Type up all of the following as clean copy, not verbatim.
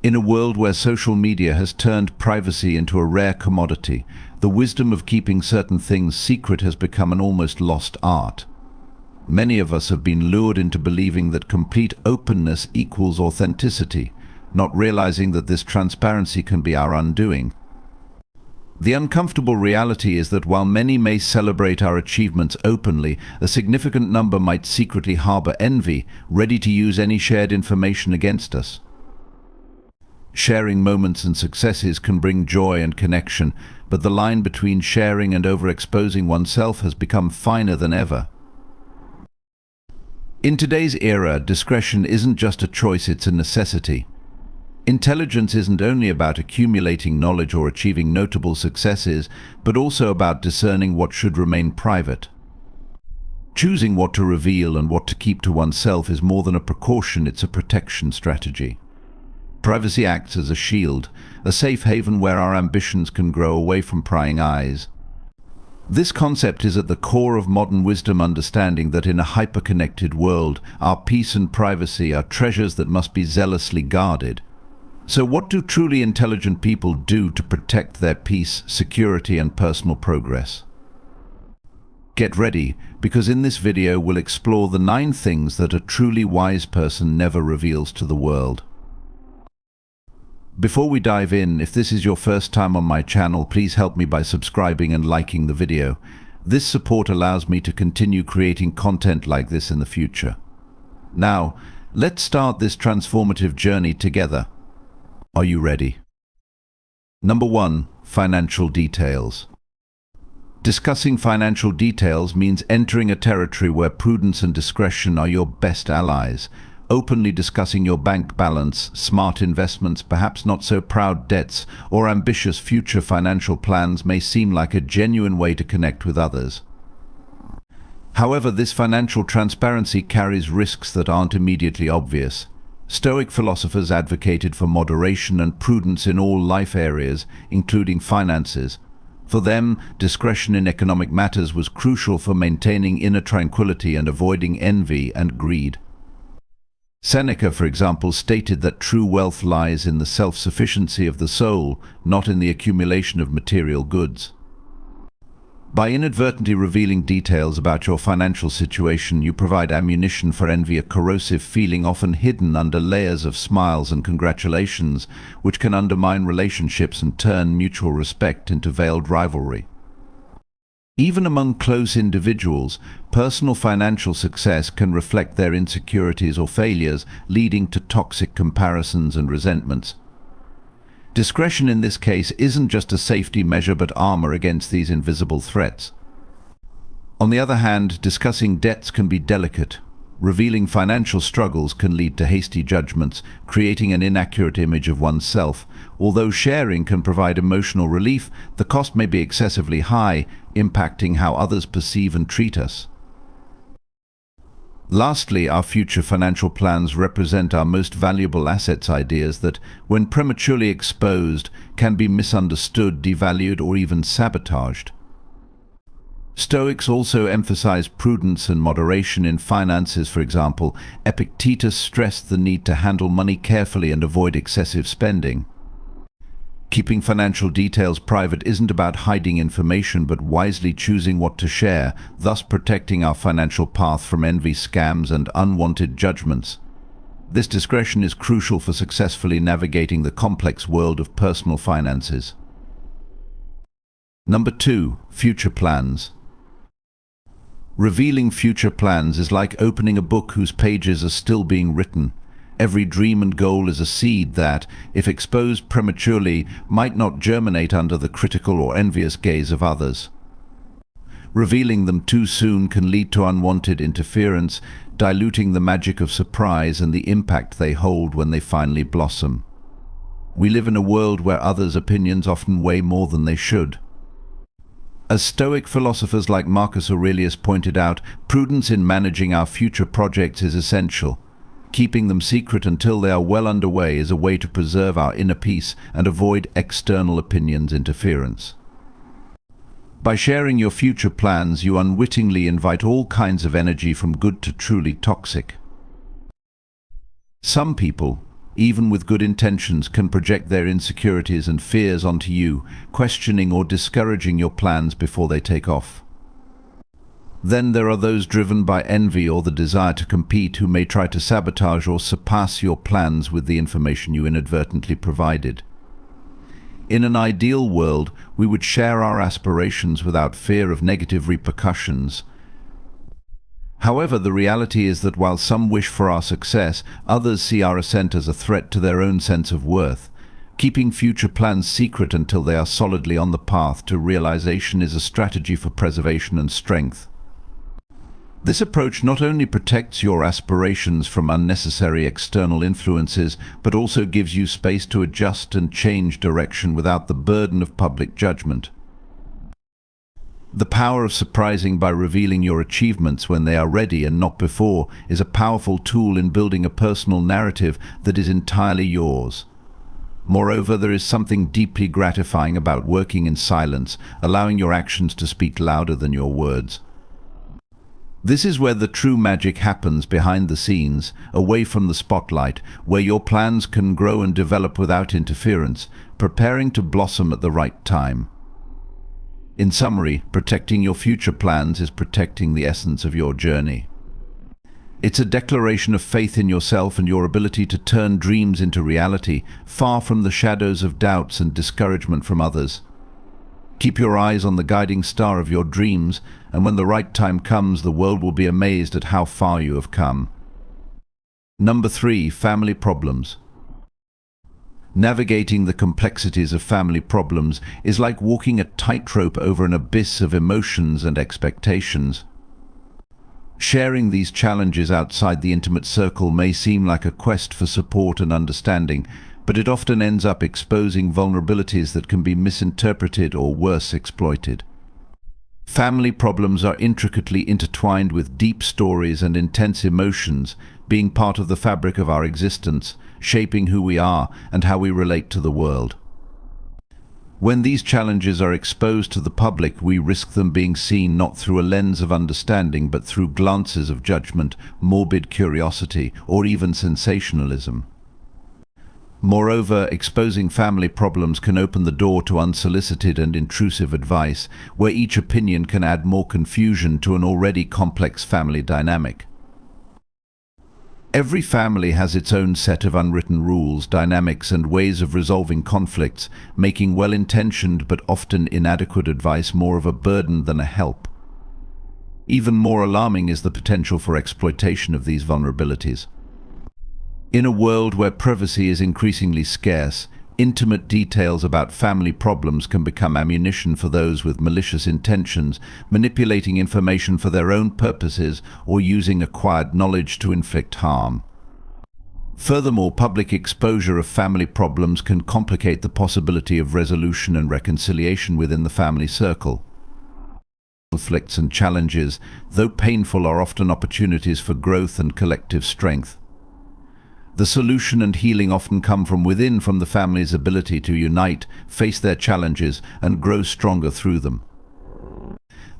In a world where social media has turned privacy into a rare commodity, the wisdom of keeping certain things secret has become an almost lost art. Many of us have been lured into believing that complete openness equals authenticity, not realizing that this transparency can be our undoing. The uncomfortable reality is that while many may celebrate our achievements openly, a significant number might secretly harbor envy, ready to use any shared information against us. Sharing moments and successes can bring joy and connection, but the line between sharing and overexposing oneself has become finer than ever. In today's era, discretion isn't just a choice, it's a necessity. Intelligence isn't only about accumulating knowledge or achieving notable successes, but also about discerning what should remain private. Choosing what to reveal and what to keep to oneself is more than a precaution, it's a protection strategy. Privacy acts as a shield, a safe haven where our ambitions can grow away from prying eyes. This concept is at the core of modern wisdom, understanding that in a hyper-connected world, our peace and privacy are treasures that must be zealously guarded. So what do truly intelligent people do to protect their peace, security, and personal progress? Get ready, because in this video we'll explore the 9 things that a truly wise person never reveals to the world. Before we dive in, if this is your first time on my channel, please help me by subscribing and liking the video. This support allows me to continue creating content like this in the future. Now, let's start this transformative journey together. Are you ready? Number 1. Financial details. Discussing financial details means entering a territory where prudence and discretion are your best allies. Openly discussing your bank balance, smart investments, perhaps not so proud debts, or ambitious future financial plans may seem like a genuine way to connect with others. However, this financial transparency carries risks that aren't immediately obvious. Stoic philosophers advocated for moderation and prudence in all life areas, including finances. For them, discretion in economic matters was crucial for maintaining inner tranquility and avoiding envy and greed. Seneca, for example, stated that true wealth lies in the self-sufficiency of the soul, not in the accumulation of material goods. By inadvertently revealing details about your financial situation, you provide ammunition for envy, a corrosive feeling often hidden under layers of smiles and congratulations, which can undermine relationships and turn mutual respect into veiled rivalry. Even among close individuals, personal financial success can reflect their insecurities or failures, leading to toxic comparisons and resentments. Discretion in this case isn't just a safety measure but armor against these invisible threats. On the other hand, discussing debts can be delicate. Revealing financial struggles can lead to hasty judgments, creating an inaccurate image of oneself. Although sharing can provide emotional relief, the cost may be excessively high, impacting how others perceive and treat us. Lastly, our future financial plans represent our most valuable assets, ideas that, when prematurely exposed, can be misunderstood, devalued, or even sabotaged. Stoics also emphasize prudence and moderation in finances. For example, Epictetus stressed the need to handle money carefully and avoid excessive spending. Keeping financial details private isn't about hiding information but wisely choosing what to share, thus protecting our financial path from envy, scams, and unwanted judgments. This discretion is crucial for successfully navigating the complex world of personal finances. Number 2. Future plans. Revealing future plans is like opening a book whose pages are still being written. Every dream and goal is a seed that, if exposed prematurely, might not germinate under the critical or envious gaze of others. Revealing them too soon can lead to unwanted interference, diluting the magic of surprise and the impact they hold when they finally blossom. We live in a world where others' opinions often weigh more than they should. As Stoic philosophers like Marcus Aurelius pointed out, prudence in managing our future projects is essential. Keeping them secret until they are well underway is a way to preserve our inner peace and avoid external opinions' interference. By sharing your future plans, you unwittingly invite all kinds of energy from good to truly toxic. Some people, even with good intentions, can project their insecurities and fears onto you, questioning or discouraging your plans before they take off. Then there are those driven by envy or the desire to compete who may try to sabotage or surpass your plans with the information you inadvertently provided. In an ideal world, we would share our aspirations without fear of negative repercussions. However, the reality is that while some wish for our success, others see our ascent as a threat to their own sense of worth. Keeping future plans secret until they are solidly on the path to realization is a strategy for preservation and strength. This approach not only protects your aspirations from unnecessary external influences, but also gives you space to adjust and change direction without the burden of public judgment. The power of surprising by revealing your achievements when they are ready and not before is a powerful tool in building a personal narrative that is entirely yours. Moreover, there is something deeply gratifying about working in silence, allowing your actions to speak louder than your words. This is where the true magic happens, behind the scenes, away from the spotlight, where your plans can grow and develop without interference, preparing to blossom at the right time. In summary, protecting your future plans is protecting the essence of your journey. It's a declaration of faith in yourself and your ability to turn dreams into reality, far from the shadows of doubts and discouragement from others. Keep your eyes on the guiding star of your dreams, and when the right time comes, the world will be amazed at how far you have come. Number 3, family problems. Navigating the complexities of family problems is like walking a tightrope over an abyss of emotions and expectations. Sharing these challenges outside the intimate circle may seem like a quest for support and understanding, but it often ends up exposing vulnerabilities that can be misinterpreted or worse, exploited. Family problems are intricately intertwined with deep stories and intense emotions, being part of the fabric of our existence, shaping who we are and how we relate to the world. When these challenges are exposed to the public, we risk them being seen not through a lens of understanding, but through glances of judgment, morbid curiosity, or even sensationalism. Moreover, exposing family problems can open the door to unsolicited and intrusive advice, where each opinion can add more confusion to an already complex family dynamic. Every family has its own set of unwritten rules, dynamics, and ways of resolving conflicts, making well-intentioned but often inadequate advice more of a burden than a help. Even more alarming is the potential for exploitation of these vulnerabilities. In a world where privacy is increasingly scarce, intimate details about family problems can become ammunition for those with malicious intentions, manipulating information for their own purposes or using acquired knowledge to inflict harm. Furthermore, public exposure of family problems can complicate the possibility of resolution and reconciliation within the family circle. Conflicts and challenges, though painful, are often opportunities for growth and collective strength. The solution and healing often come from within, from the family's ability to unite, face their challenges, and grow stronger through them.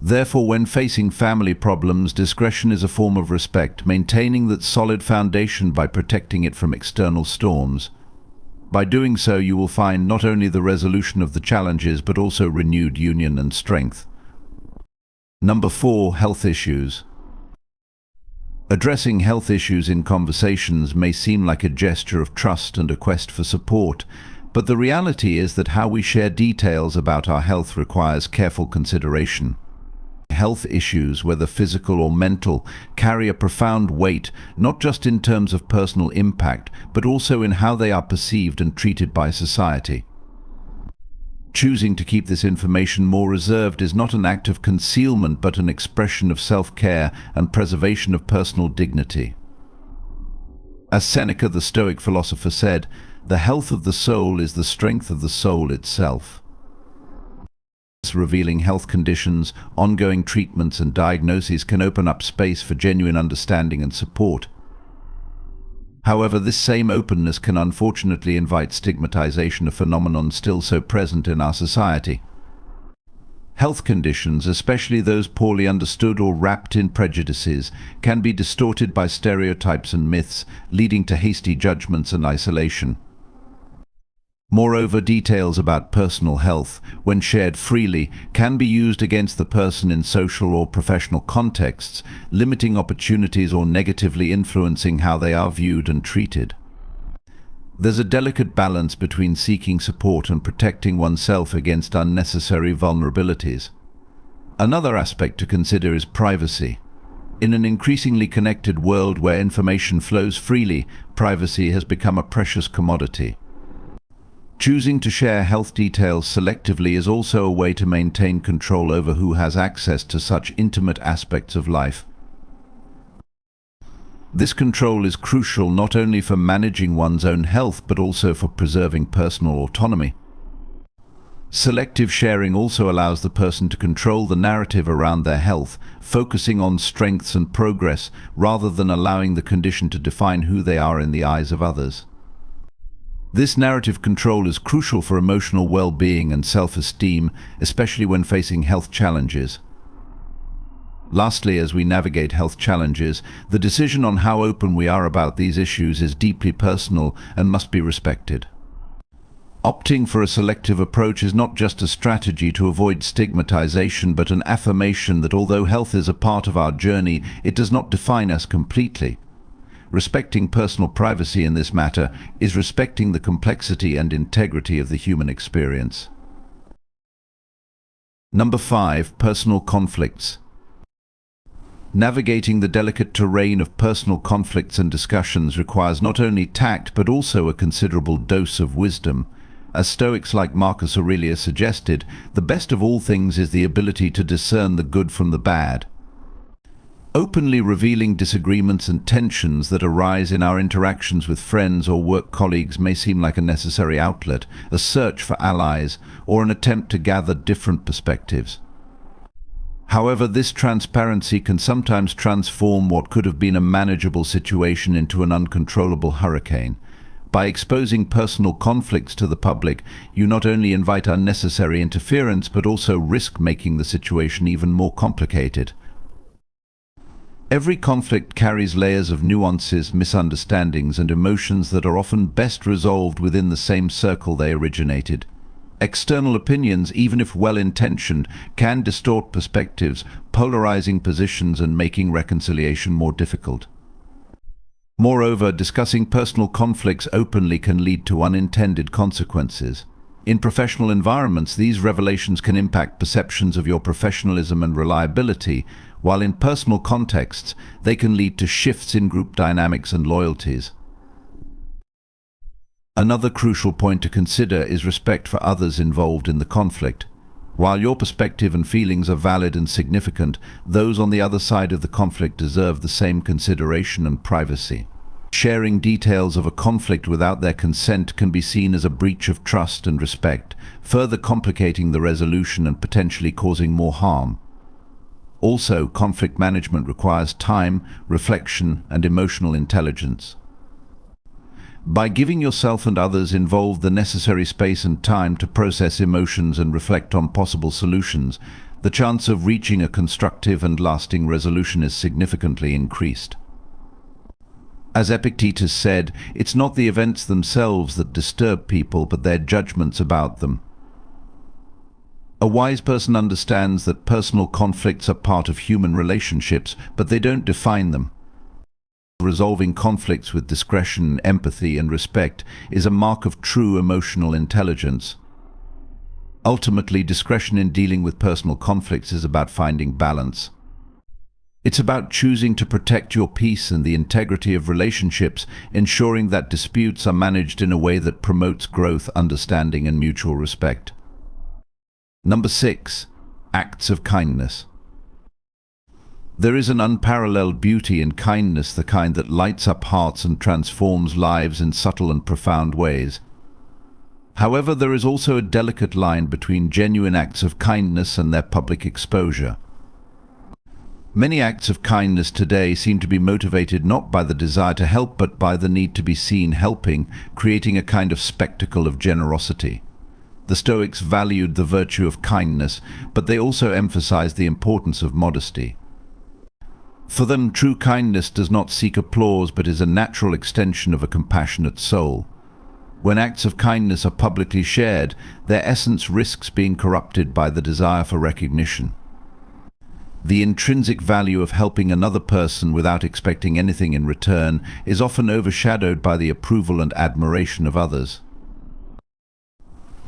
Therefore, when facing family problems, discretion is a form of respect, maintaining that solid foundation by protecting it from external storms. By doing so, you will find not only the resolution of the challenges, but also renewed union and strength. Number 4, health issues. Addressing health issues in conversations may seem like a gesture of trust and a quest for support, but the reality is that how we share details about our health requires careful consideration. Health issues, whether physical or mental, carry a profound weight, not just in terms of personal impact, but also in how they are perceived and treated by society. Choosing to keep this information more reserved is not an act of concealment, but an expression of self-care and preservation of personal dignity. As Seneca, the Stoic philosopher, said, "The health of the soul is the strength of the soul itself." Revealing health conditions, ongoing treatments, and diagnoses can open up space for genuine understanding and support. However, this same openness can unfortunately invite stigmatization, a phenomenon still so present in our society. Health conditions, especially those poorly understood or wrapped in prejudices, can be distorted by stereotypes and myths, leading to hasty judgments and isolation. Moreover, details about personal health, when shared freely, can be used against the person in social or professional contexts, limiting opportunities or negatively influencing how they are viewed and treated. There's a delicate balance between seeking support and protecting oneself against unnecessary vulnerabilities. Another aspect to consider is privacy. In an increasingly connected world where information flows freely, privacy has become a precious commodity. Choosing to share health details selectively is also a way to maintain control over who has access to such intimate aspects of life. This control is crucial not only for managing one's own health but also for preserving personal autonomy. Selective sharing also allows the person to control the narrative around their health, focusing on strengths and progress rather than allowing the condition to define who they are in the eyes of others. This narrative control is crucial for emotional well-being and self-esteem, especially when facing health challenges. Lastly, as we navigate health challenges, the decision on how open we are about these issues is deeply personal and must be respected. Opting for a selective approach is not just a strategy to avoid stigmatization, but an affirmation that although health is a part of our journey, it does not define us completely. Respecting personal privacy in this matter is respecting the complexity and integrity of the human experience. Number 5. Personal conflicts. Navigating the delicate terrain of personal conflicts and discussions requires not only tact but also a considerable dose of wisdom. As Stoics like Marcus Aurelius suggested, the best of all things is the ability to discern the good from the bad. Openly revealing disagreements and tensions that arise in our interactions with friends or work colleagues may seem like a necessary outlet, a search for allies, or an attempt to gather different perspectives. However, this transparency can sometimes transform what could have been a manageable situation into an uncontrollable hurricane. By exposing personal conflicts to the public, you not only invite unnecessary interference but also risk making the situation even more complicated. Every conflict carries layers of nuances, misunderstandings, and emotions that are often best resolved within the same circle they originated. External opinions, even if well-intentioned, can distort perspectives, polarizing positions and making reconciliation more difficult. Moreover, discussing personal conflicts openly can lead to unintended consequences. In professional environments, these revelations can impact perceptions of your professionalism and reliability, while in personal contexts, they can lead to shifts in group dynamics and loyalties. Another crucial point to consider is respect for others involved in the conflict. While your perspective and feelings are valid and significant, those on the other side of the conflict deserve the same consideration and privacy. Sharing details of a conflict without their consent can be seen as a breach of trust and respect, further complicating the resolution and potentially causing more harm. Also, conflict management requires time, reflection, and emotional intelligence. By giving yourself and others involved the necessary space and time to process emotions and reflect on possible solutions, the chance of reaching a constructive and lasting resolution is significantly increased. As Epictetus said, it's not the events themselves that disturb people, but their judgments about them. A wise person understands that personal conflicts are part of human relationships, but they don't define them. Resolving conflicts with discretion, empathy, and respect is a mark of true emotional intelligence. Ultimately, discretion in dealing with personal conflicts is about finding balance. It's about choosing to protect your peace and the integrity of relationships, ensuring that disputes are managed in a way that promotes growth, understanding, and mutual respect. Number 6. Acts of kindness. There is an unparalleled beauty in kindness, the kind that lights up hearts and transforms lives in subtle and profound ways. However, there is also a delicate line between genuine acts of kindness and their public exposure. Many acts of kindness today seem to be motivated not by the desire to help but by the need to be seen helping, creating a kind of spectacle of generosity. The Stoics valued the virtue of kindness, but they also emphasized the importance of modesty. For them, true kindness does not seek applause but is a natural extension of a compassionate soul. When acts of kindness are publicly shared, their essence risks being corrupted by the desire for recognition. The intrinsic value of helping another person without expecting anything in return is often overshadowed by the approval and admiration of others.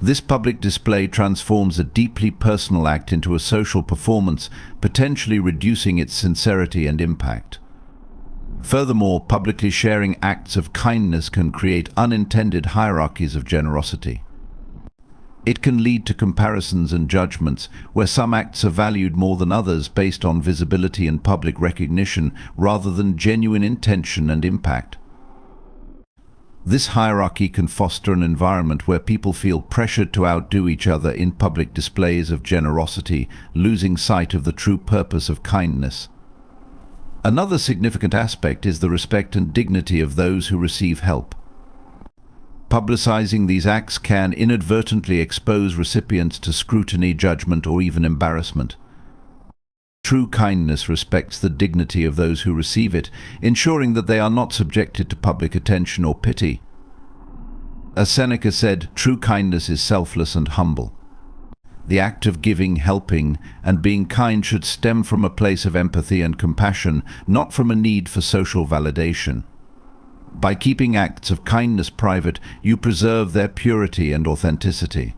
This public display transforms a deeply personal act into a social performance, potentially reducing its sincerity and impact. Furthermore, publicly sharing acts of kindness can create unintended hierarchies of generosity. It can lead to comparisons and judgments, where some acts are valued more than others based on visibility and public recognition rather than genuine intention and impact. This hierarchy can foster an environment where people feel pressured to outdo each other in public displays of generosity, losing sight of the true purpose of kindness. Another significant aspect is the respect and dignity of those who receive help. Publicizing these acts can inadvertently expose recipients to scrutiny, judgment, or even embarrassment. True kindness respects the dignity of those who receive it, ensuring that they are not subjected to public attention or pity. As Seneca said, true kindness is selfless and humble. The act of giving, helping, and being kind should stem from a place of empathy and compassion, not from a need for social validation. By keeping acts of kindness private, you preserve their purity and authenticity.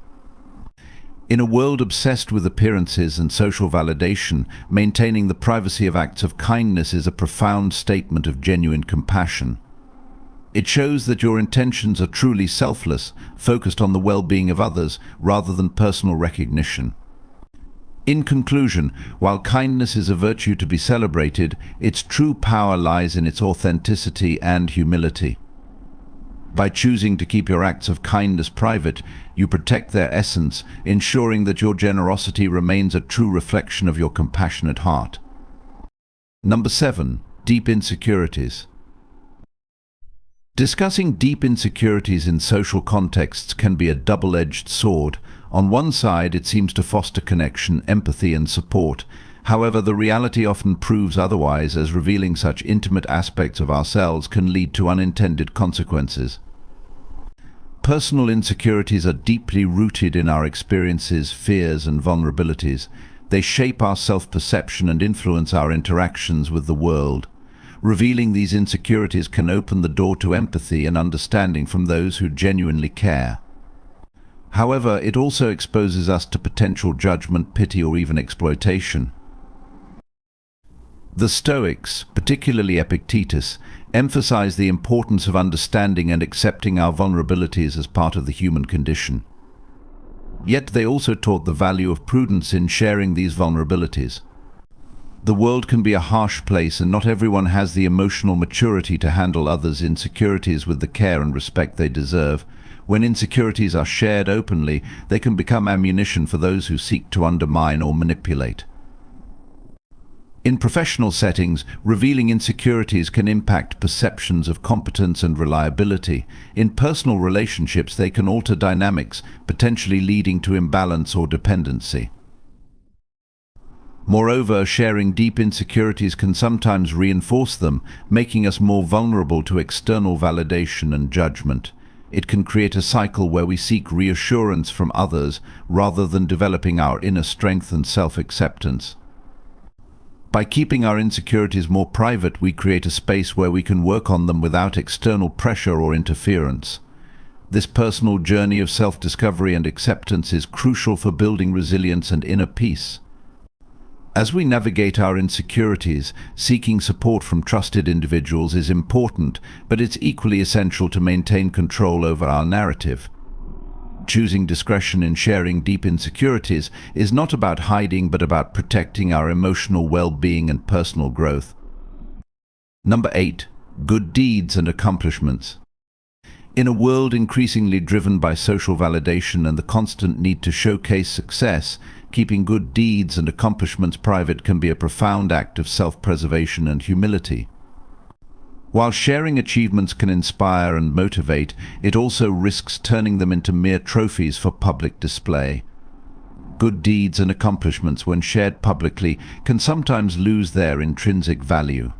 In a world obsessed with appearances and social validation, maintaining the privacy of acts of kindness is a profound statement of genuine compassion. It shows that your intentions are truly selfless, focused on the well-being of others rather than personal recognition. In conclusion, while kindness is a virtue to be celebrated, its true power lies in its authenticity and humility. By choosing to keep your acts of kindness private, you protect their essence, ensuring that your generosity remains a true reflection of your compassionate heart. Number 7. Deep insecurities. Discussing deep insecurities in social contexts can be a double-edged sword. On one side, it seems to foster connection, empathy, and support. However, the reality often proves otherwise, as revealing such intimate aspects of ourselves can lead to unintended consequences. Personal insecurities are deeply rooted in our experiences, fears, and vulnerabilities. They shape our self-perception and influence our interactions with the world. Revealing these insecurities can open the door to empathy and understanding from those who genuinely care. However, it also exposes us to potential judgment, pity, or even exploitation. The Stoics, particularly Epictetus, emphasize the importance of understanding and accepting our vulnerabilities as part of the human condition. Yet they also taught the value of prudence in sharing these vulnerabilities. The world can be a harsh place, and not everyone has the emotional maturity to handle others' insecurities with the care and respect they deserve. When insecurities are shared openly, they can become ammunition for those who seek to undermine or manipulate. In professional settings, revealing insecurities can impact perceptions of competence and reliability. In personal relationships, they can alter dynamics, potentially leading to imbalance or dependency. Moreover, sharing deep insecurities can sometimes reinforce them, making us more vulnerable to external validation and judgment. It can create a cycle where we seek reassurance from others rather than developing our inner strength and self-acceptance. By keeping our insecurities more private, we create a space where we can work on them without external pressure or interference. This personal journey of self-discovery and acceptance is crucial for building resilience and inner peace. As we navigate our insecurities, seeking support from trusted individuals is important, but it's equally essential to maintain control over our narrative. Choosing discretion in sharing deep insecurities is not about hiding, but about protecting our emotional well-being and personal growth. Number 8. Good deeds and accomplishments. In a world increasingly driven by social validation and the constant need to showcase success, keeping good deeds and accomplishments private can be a profound act of self-preservation and humility. While sharing achievements can inspire and motivate, it also risks turning them into mere trophies for public display. Good deeds and accomplishments, when shared publicly, can sometimes lose their intrinsic value.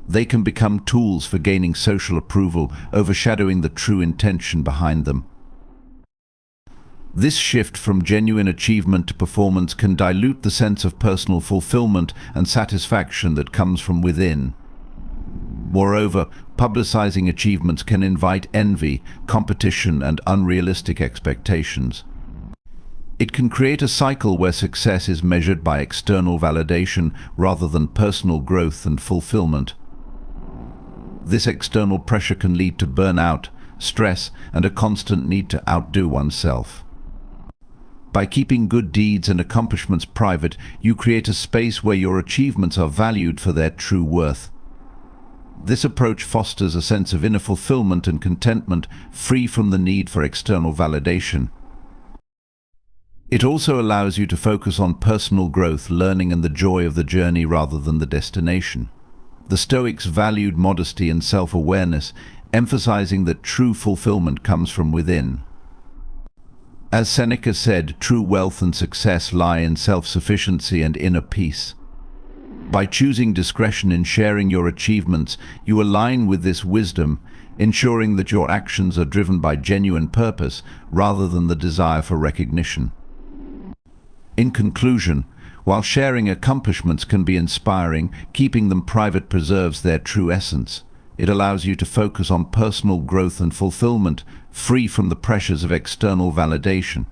They can become tools for gaining social approval, overshadowing the true intention behind them. This shift from genuine achievement to performance can dilute the sense of personal fulfillment and satisfaction that comes from within. Moreover, publicizing achievements can invite envy, competition, and unrealistic expectations. It can create a cycle where success is measured by external validation rather than personal growth and fulfillment. This external pressure can lead to burnout, stress, and a constant need to outdo oneself. By keeping good deeds and accomplishments private, you create a space where your achievements are valued for their true worth. This approach fosters a sense of inner fulfillment and contentment, free from the need for external validation. It also allows you to focus on personal growth, learning, and the joy of the journey rather than the destination. The Stoics valued modesty and self-awareness, emphasizing that true fulfillment comes from within. As Seneca said, true wealth and success lie in self-sufficiency and inner peace. By choosing discretion in sharing your achievements, you align with this wisdom, ensuring that your actions are driven by genuine purpose rather than the desire for recognition. In conclusion, while sharing accomplishments can be inspiring, keeping them private preserves their true essence. It allows you to focus on personal growth and fulfillment, free from the pressures of external validation.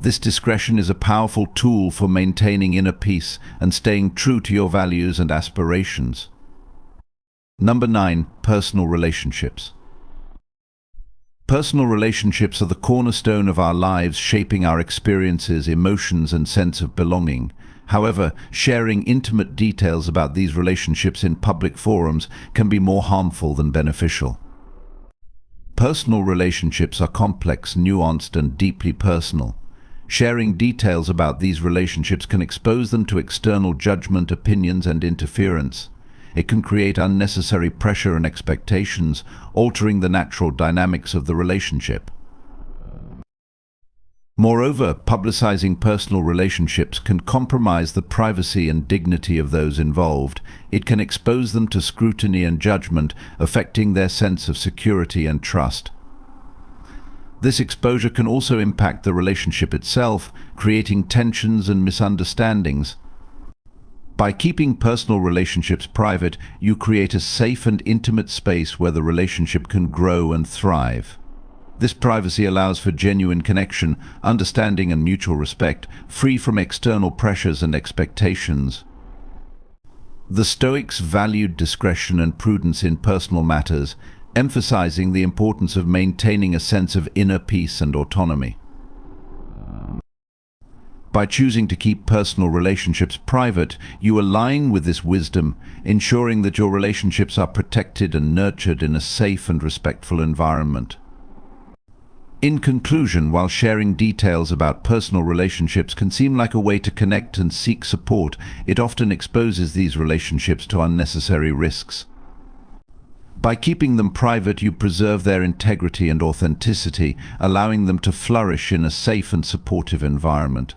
This discretion is a powerful tool for maintaining inner peace and staying true to your values and aspirations. Number 9. Personal relationships. Personal relationships are the cornerstone of our lives, shaping our experiences, emotions, and sense of belonging. However, sharing intimate details about these relationships in public forums can be more harmful than beneficial. Personal relationships are complex, nuanced, and deeply personal. Sharing details about these relationships can expose them to external judgment, opinions, and interference. It can create unnecessary pressure and expectations, altering the natural dynamics of the relationship. Moreover, publicizing personal relationships can compromise the privacy and dignity of those involved. It can expose them to scrutiny and judgment, affecting their sense of security and trust. This exposure can also impact the relationship itself, creating tensions and misunderstandings. By keeping personal relationships private, you create a safe and intimate space where the relationship can grow and thrive. This privacy allows for genuine connection, understanding, and mutual respect, free from external pressures and expectations. The Stoics valued discretion and prudence in personal matters, emphasizing the importance of maintaining a sense of inner peace and autonomy. By choosing to keep personal relationships private, you align with this wisdom, ensuring that your relationships are protected and nurtured in a safe and respectful environment. In conclusion, while sharing details about personal relationships can seem like a way to connect and seek support, it often exposes these relationships to unnecessary risks. By keeping them private, you preserve their integrity and authenticity, allowing them to flourish in a safe and supportive environment.